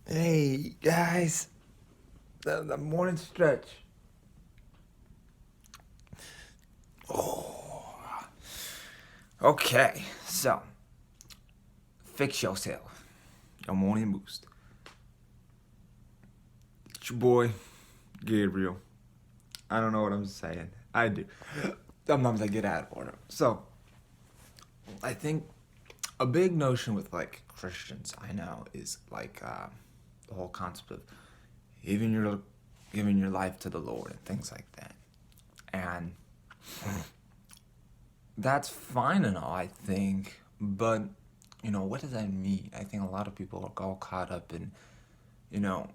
Hey guys, the morning stretch. Okay, so fix yourself. Your morning boost. It's your boy, Gabriel. I don't know what I'm saying. I do. Sometimes I get out of order. So, I think a big notion with like Christians I know is like the whole concept of giving your giving your life to the Lord and things like that. And that's fine and all, I think, but what does that mean? I think a lot of people are all caught up in, you know,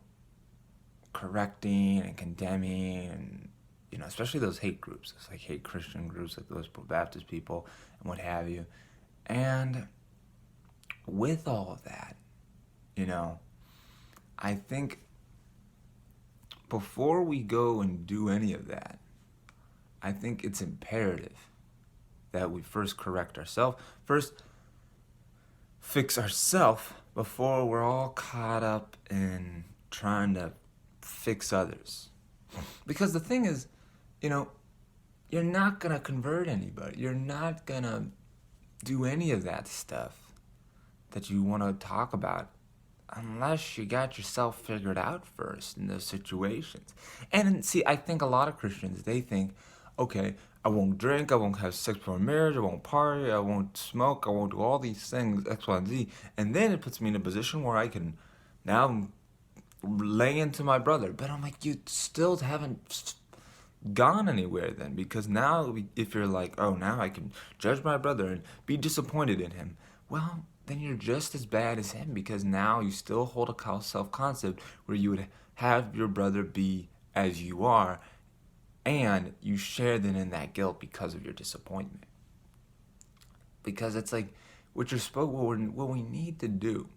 correcting and condemning and especially those hate groups. It's like hate Christian groups like those Baptist people and what have you. And with all of that, you know, I think before we go and do any of that, I think it's imperative that we first correct ourselves. First, fix ourselves before we're all caught up in trying to fix others. Because the thing is, you know, you're not gonna convert anybody. You're not gonna do any of that stuff that you want to talk about unless you got yourself figured out first in those situations. And see, I think a lot of Christians, they think, okay, I won't drink, I won't have sex before marriage, I won't party, I won't smoke, I won't do all these things, X, Y, and Z. And then it puts me in a position where I can now lay into my brother. But I'm like, you still haven't gone anywhere then, because now if you're like, oh, now I can judge my brother and be disappointed in him, well, then you're just as bad as him, because now you still hold a self-concept where you would have your brother be as you are, and you share then in that guilt because of your disappointment. Because it's like what we need to do.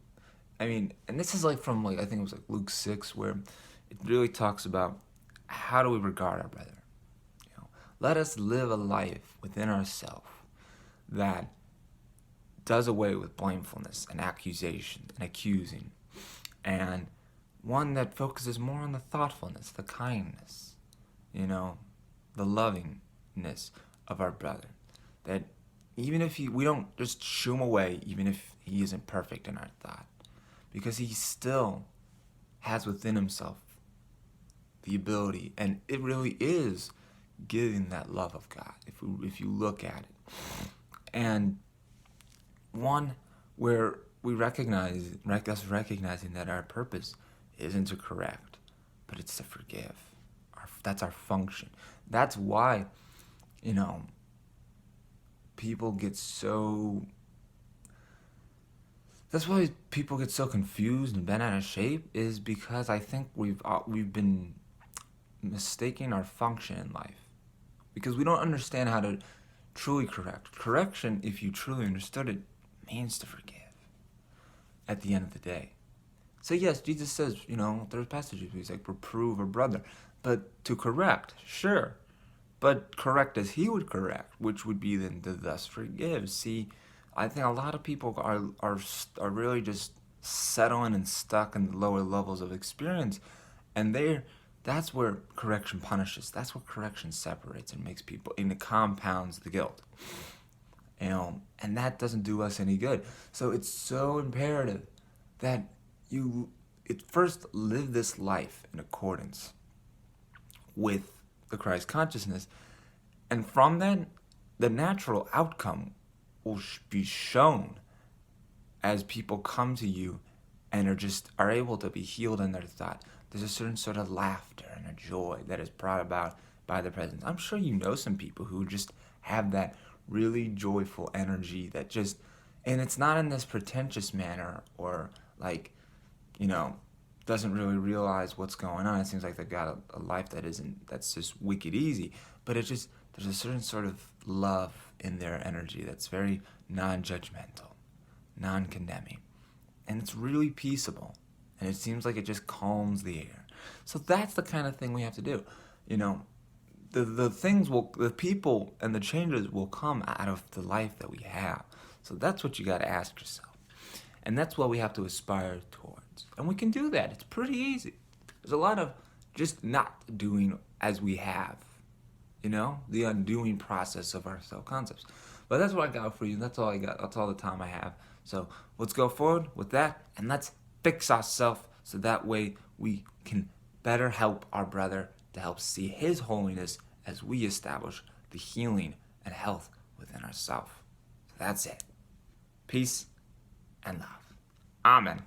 I mean, and this is like from like I think it was like Luke 6, where it really talks about how do we regard our brother. Let us live a life within ourselves that does away with blamefulness and accusation and accusing, and one that focuses more on the thoughtfulness, the kindness, the lovingness of our brother. That even if we don't just shoo him away, even if he isn't perfect in our thought, because he still has within himself the ability, and it really is giving that love of God, if you look at it. And one where we recognizing that our purpose isn't to correct, but it's to forgive. That's our function. That's why, people get so. That's why people get so confused and bent out of shape, is because I think we've been mistaking our function in life, because we don't understand how to truly correct. Correction, if you truly understood it, means to forgive at the end of the day. So yes, Jesus says, there's passages where he's like, reprove a brother. But to correct, sure. But correct as he would correct, which would be then to thus forgive. See, I think a lot of people are really just settling and stuck in the lower levels of experience, and that's where correction punishes. That's where correction separates and makes people, and it compounds the guilt. And that doesn't do us any good. So it's so imperative that it first live this life in accordance with the Christ consciousness, and from that, the natural outcome will be shown as people come to you and are able to be healed in their thought. There's a certain sort of laughter and a joy that is brought about by the presence. I'm sure you know some people who just have that really joyful energy that just, and it's not in this pretentious manner or like, doesn't really realize what's going on. It seems like they've got a life that's just wicked easy, but there's a certain sort of love in their energy that's very non-judgmental, non-condemning, and it's really peaceable, and it seems like it just calms the air. So that's the kind of thing we have to do. The people and the changes will come out of the life that we have. So that's what you got to ask yourself, and that's what we have to aspire toward. actions. And we can do that. It's pretty easy. There's a lot of just not doing as we have, the undoing process of our self-concepts. But that's what I got for you. That's all I got. That's all the time I have. So let's go forward with that, and let's fix ourselves so that way we can better help our brother to help see his holiness as we establish the healing and health within ourselves. So that's it. Peace and love. Amen.